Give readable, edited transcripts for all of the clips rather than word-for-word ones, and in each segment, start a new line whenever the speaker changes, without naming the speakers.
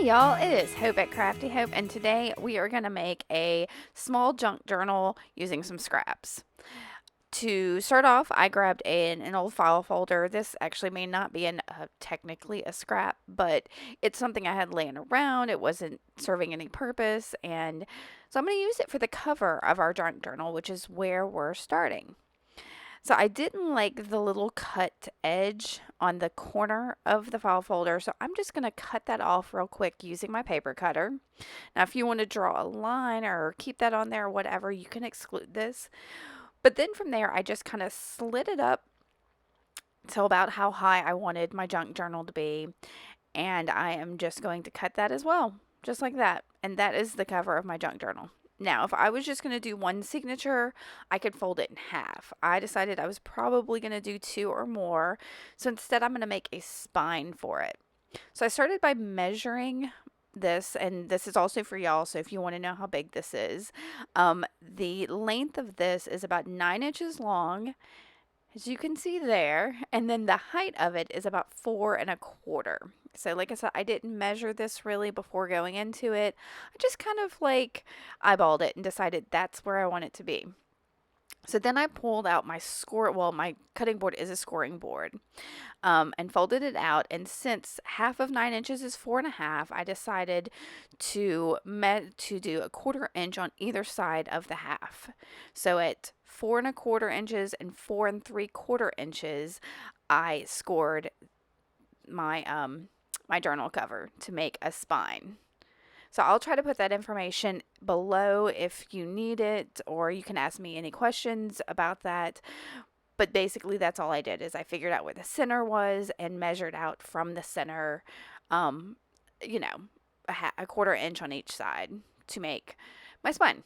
y'all, it is Hope at Crafty Hope, and today we are going to make a small junk journal using some scraps. To start off, I grabbed an old file folder. This actually may not be technically a scrap, but it's something I had laying around. It wasn't serving any purpose, and so I'm going to use it for the cover of our junk journal, which is where we're starting. So I didn't like the little cut edge on the corner of the file folder, so I'm just going to cut that off real quick using my paper cutter. Now, if you want to draw a line or keep that on there or whatever, you can exclude this. But then from there, I just kind of slid it up to about how high I wanted my junk journal to be, and I am just going to cut that as well, just like that. And that is the cover of my junk journal. Now, if I was just going to do one signature, I could fold it in half. I decided I was probably going to do two or more, so instead I'm going to make a spine for it. So I started by measuring this, and this is also for y'all, so if you want to know how big this is, the length of this is about 9 inches long, as you can see there, and then the height of it is about 4 1/4. So like I said, I didn't measure this really before going into it. I just kind of like eyeballed it and decided that's where I want it to be. So then I pulled out my my cutting board is a scoring board, and folded it out. And since half of 9 inches is 4 1/2, I decided to do a 1/4 inch on either side of the half. So at 4 1/4 inches and 4 3/4 inches, I scored my journal cover to make a spine. So I'll try to put that information below if you need it, or you can ask me any questions about that. But basically, that's all I did is I figured out where the center was and measured out from the center, um, you know, a 1/4 inch on each side to make my spine.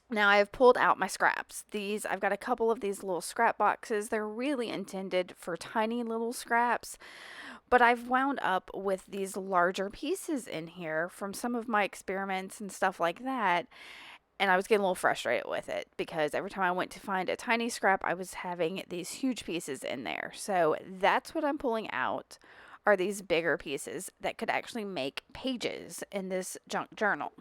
Now I've pulled out my scraps. I've got a couple of these little scrap boxes. They're really intended for tiny little scraps, but I've wound up with these larger pieces in here from some of my experiments and stuff like that. And I was getting a little frustrated with it because every time I went to find a tiny scrap, I was having these huge pieces in there. So that's what I'm pulling out, are these bigger pieces that could actually make pages in this junk journal.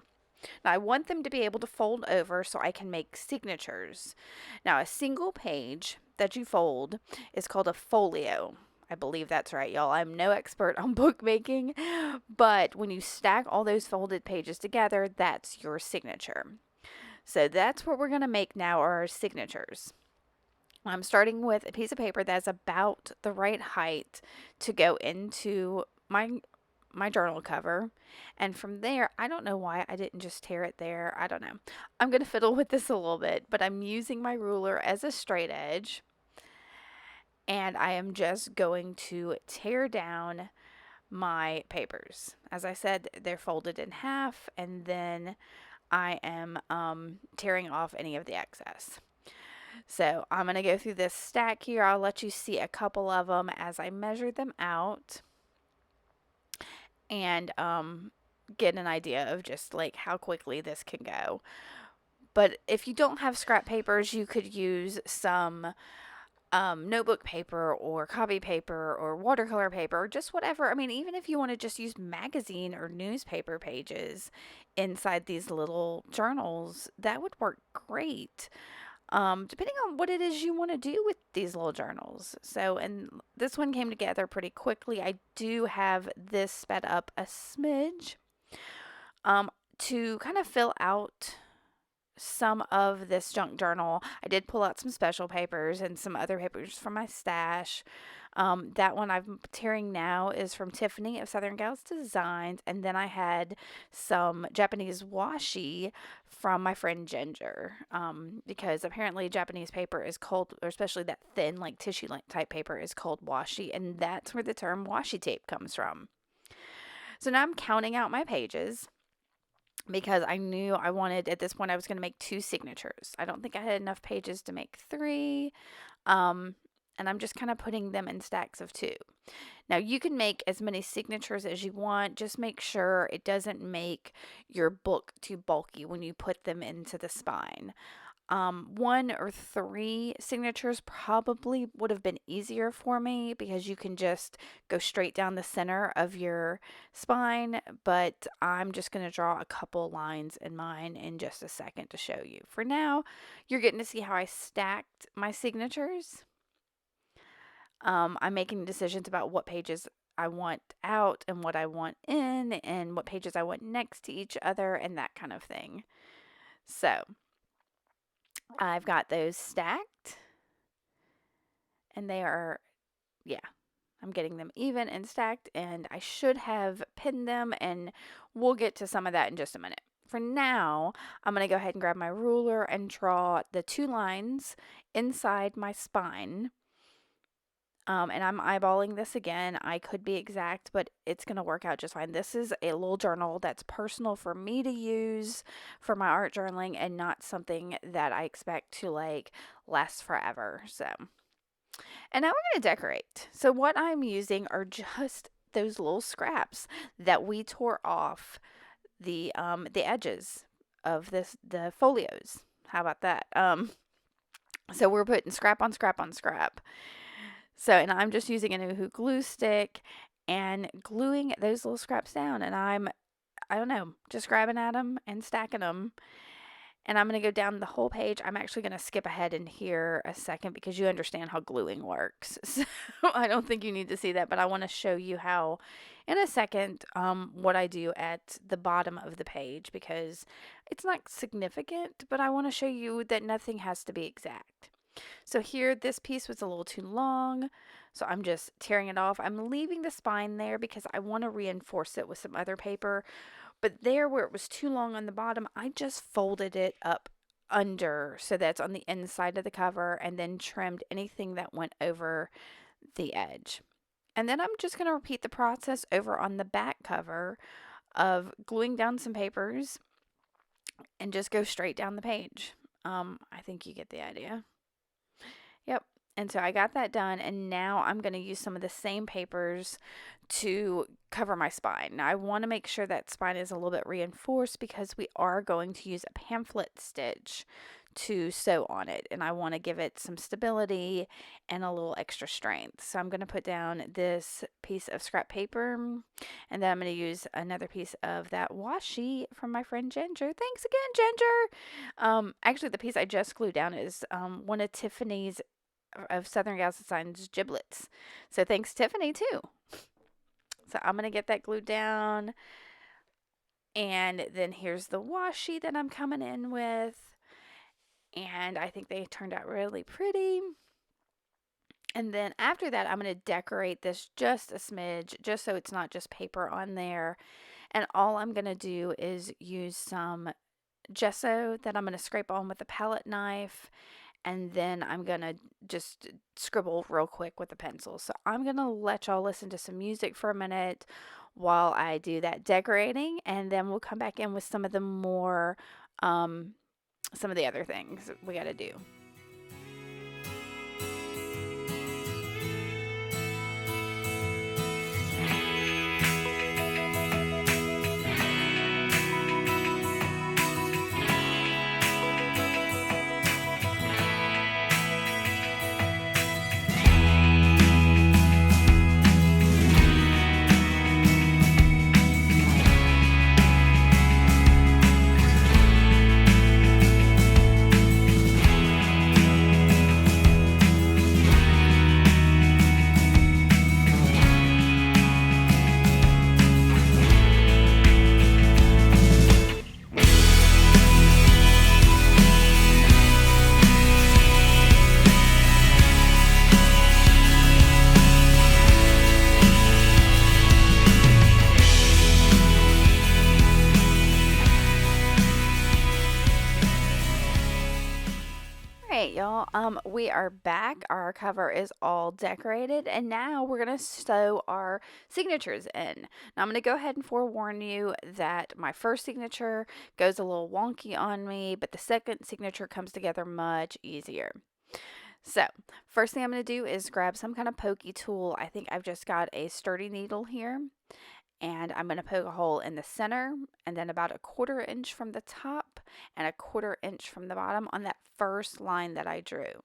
Now, I want them to be able to fold over so I can make signatures. Now, a single page that you fold is called a folio. I believe that's right, y'all. I'm no expert on bookmaking, but when you stack all those folded pages together, that's your signature. So that's what we're going to make now, are our signatures. I'm starting with a piece of paper that's about the right height to go into my journal cover, and from there, I don't know why I didn't just tear it there. I don't know. I'm going to fiddle with this a little bit, but I'm using my ruler as a straight edge, and I am just going to tear down my papers. As I said, they're folded in half, and then I am tearing off any of the excess. So I'm going to go through this stack here. I'll let you see a couple of them as I measure them out, and get an idea of just like how quickly this can go. But if you don't have scrap papers, you could use some notebook paper or copy paper or watercolor paper or just whatever. I mean, even if you want to just use magazine or newspaper pages inside these little journals, that would work great. Depending on what it is you want to do with these little journals. So, and this one came together pretty quickly. I do have this sped up a smidge to kind of fill out some of this junk journal. I did pull out some special papers and some other papers from my stash. That one I'm tearing now is from Tiffany of Southern Gals Designs, and then I had some Japanese washi from my friend Ginger, because apparently Japanese paper is called, or especially that thin like tissue type paper, is called washi, and that's where the term washi tape comes from. So now I'm counting out my pages, because I knew I wanted, at this point, I was going to make 2 signatures. I don't think I had enough pages to make 3. And I'm just kind of putting them in stacks of 2. Now, you can make as many signatures as you want. Just make sure it doesn't make your book too bulky when you put them into the spine. 1 or 3 signatures probably would have been easier for me because you can just go straight down the center of your spine, but I'm just going to draw a couple lines in mine in just a second to show you. For now, you're getting to see how I stacked my signatures. I'm making decisions about what pages I want out and what I want in and what pages I want next to each other and that kind of thing. So I've got those stacked and they are, yeah, I'm getting them even and stacked, and I should have pinned them, and we'll get to some of that in just a minute. For now, I'm going to go ahead and grab my ruler and draw the 2 lines inside my spine. And I'm eyeballing this again. I could be exact, but it's going to work out just fine. This is a little journal that's personal for me to use for my art journaling and not something that I expect to like last forever. So, and now we're going to decorate. So what I'm using are just those little scraps that we tore off the edges of the folios. How about that? So we're putting scrap on scrap on scrap. So, and I'm just using a Noohoo glue stick and gluing those little scraps down. And I don't know, just grabbing at them and stacking them. And I'm going to go down the whole page. I'm actually going to skip ahead in here a second because you understand how gluing works. So I don't think you need to see that, but I want to show you how in a second what I do at the bottom of the page because it's not significant, but I want to show you that nothing has to be exact. So here, this piece was a little too long, so I'm just tearing it off. I'm leaving the spine there because I want to reinforce it with some other paper. But there where it was too long on the bottom, I just folded it up under so that's on the inside of the cover and then trimmed anything that went over the edge. And then I'm just going to repeat the process over on the back cover of gluing down some papers and just go straight down the page. I think you get the idea. Yep. And so I got that done, and now I'm going to use some of the same papers to cover my spine. Now I want to make sure that spine is a little bit reinforced because we are going to use a pamphlet stitch to sew on it, and I want to give it some stability and a little extra strength. So I'm going to put down this piece of scrap paper, and then I'm going to use another piece of that washi from my friend Ginger. Thanks again, Ginger. Actually, the piece I just glued down is one of Tiffany's of Southern Gals Design's giblets. So thanks, Tiffany, too. So I'm going to get that glued down. And then here's the washi that I'm coming in with. And I think they turned out really pretty. And then after that, I'm going to decorate this just a smidge, just so it's not just paper on there. And all I'm going to do is use some gesso that I'm going to scrape on with a palette knife. And then I'm going to just scribble real quick with a pencil. So I'm going to let y'all listen to some music for a minute while I do that decorating. And then we'll come back in with some of the more, some of the other things we got to do. Y'all, we are back. Our cover is all decorated, and now we're gonna sew our signatures in. Now I'm gonna go ahead and forewarn you that my first signature goes a little wonky on me, but the second signature comes together much easier. So first thing I'm gonna do is grab some kind of pokey tool. I think I've just got a sturdy needle here, and I'm going to poke a hole in the center and then about 1/4 inch from the top and 1/4 inch from the bottom on that first line that I drew.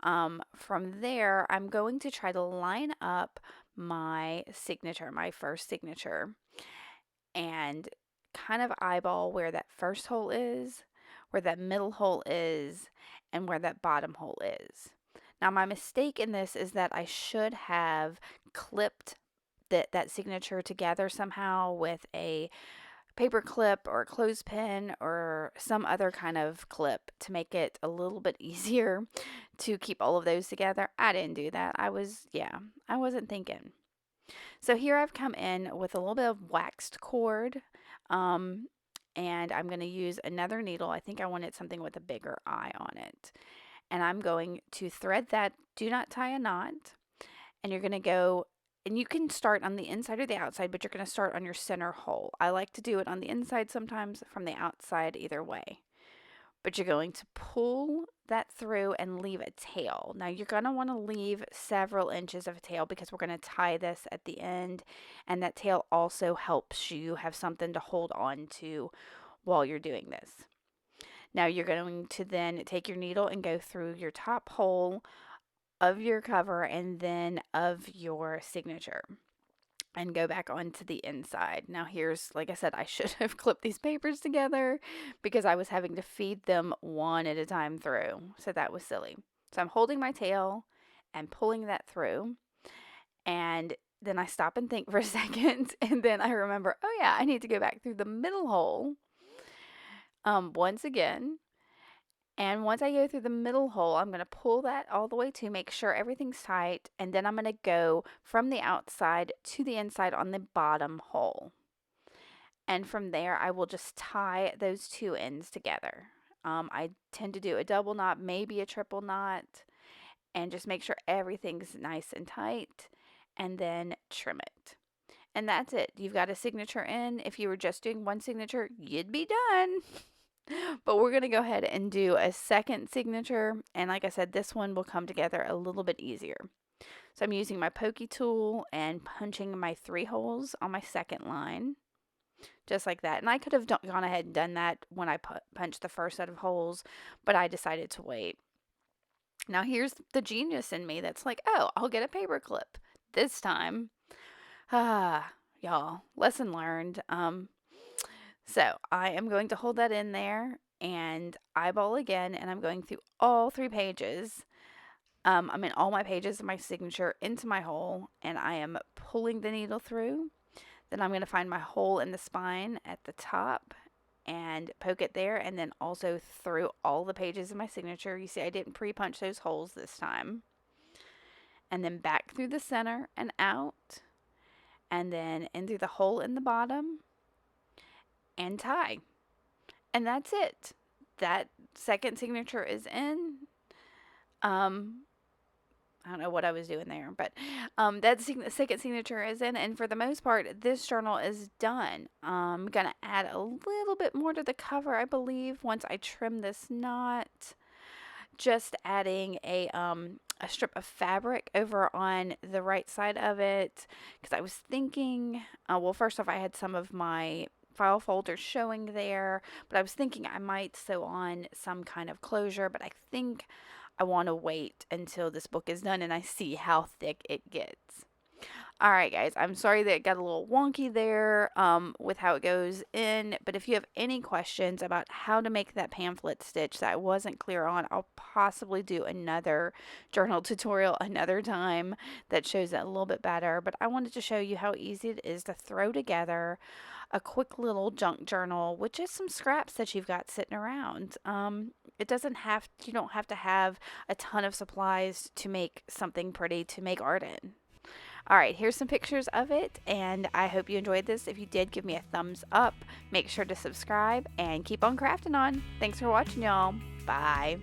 From there, I'm going to try to line up my signature, my first signature, and kind of eyeball where that first hole is, where that middle hole is, and where that bottom hole is. Now, my mistake in this is that I should have clipped that signature together somehow with a paper clip or a clothespin or some other kind of clip to make it a little bit easier to keep all of those together. I didn't do that. I wasn't thinking. So here I've come in with a little bit of waxed cord, um, and I'm going to use another needle. I think I wanted something with a bigger eye on it. And I'm going to thread that. Do not tie a knot. And you're going to go, and you can start on the inside or the outside, but you're going to start on your center hole. I like to do it on the inside sometimes, from the outside, either way. But you're going to pull that through and leave a tail. Now you're going to want to leave several inches of tail because we're going to tie this at the end, and that tail also helps you have something to hold on to while you're doing this. Now you're going to then take your needle and go through your top hole of your cover and then of your signature, and go back onto the inside. Now here's, like I said, I should have clipped these papers together because I was having to feed them one at a time through. So that was silly. So I'm holding my tail and pulling that through, and then I stop and think for a second, and then I remember, oh yeah, I need to go back through the middle hole once again. And once I go through the middle hole, I'm going to pull that all the way to make sure everything's tight. And then I'm going to go from the outside to the inside on the bottom hole. And from there, I will just tie those two ends together. I tend to do a double knot, maybe a triple knot, and just make sure everything's nice and tight, and then trim it. And that's it. You've got a signature in. If you were just doing one signature, you'd be done. But we're going to go ahead and do a second signature. And like I said, this one will come together a little bit easier. So I'm using my pokey tool and punching my 3 holes on my second line. Just like that. And I could have gone ahead and done that when I punched the first set of holes, but I decided to wait. Now here's the genius in me that's like, oh, I'll get a paper clip this time. Y'all, lesson learned. So I am going to hold that in there and eyeball again, and I'm going through all 3 pages. I'm in all my pages of my signature into my hole, and I am pulling the needle through. Then I'm going to find my hole in the spine at the top and poke it there, and then also through all the pages of my signature. You see, I didn't pre-punch those holes this time. And then back through the center and out, and then in through the hole in the bottom, and tie. And that's it. That second signature is in. I don't know what I was doing there, but that second signature is in, and for the most part, this journal is done. I'm going to add a little bit more to the cover, I believe, once I trim this knot. Just adding a strip of fabric over on the right side of it, because I was thinking, well, first off, I had some of my file folders showing there, but I was thinking I might sew on some kind of closure, but I think I want to wait until this book is done and I see how thick it gets. Alright guys, I'm sorry that it got a little wonky there with how it goes in, but if you have any questions about how to make that pamphlet stitch that I wasn't clear on, I'll possibly do another journal tutorial another time that shows it a little bit better, but I wanted to show you how easy it is to throw together a quick little junk journal with just some scraps that you've got sitting around. You don't have to have a ton of supplies to make something pretty to make art in. Alright, here's some pictures of it, and I hope you enjoyed this. If you did, give me a thumbs up. Make sure to subscribe, and keep on crafting on. Thanks for watching, y'all. Bye.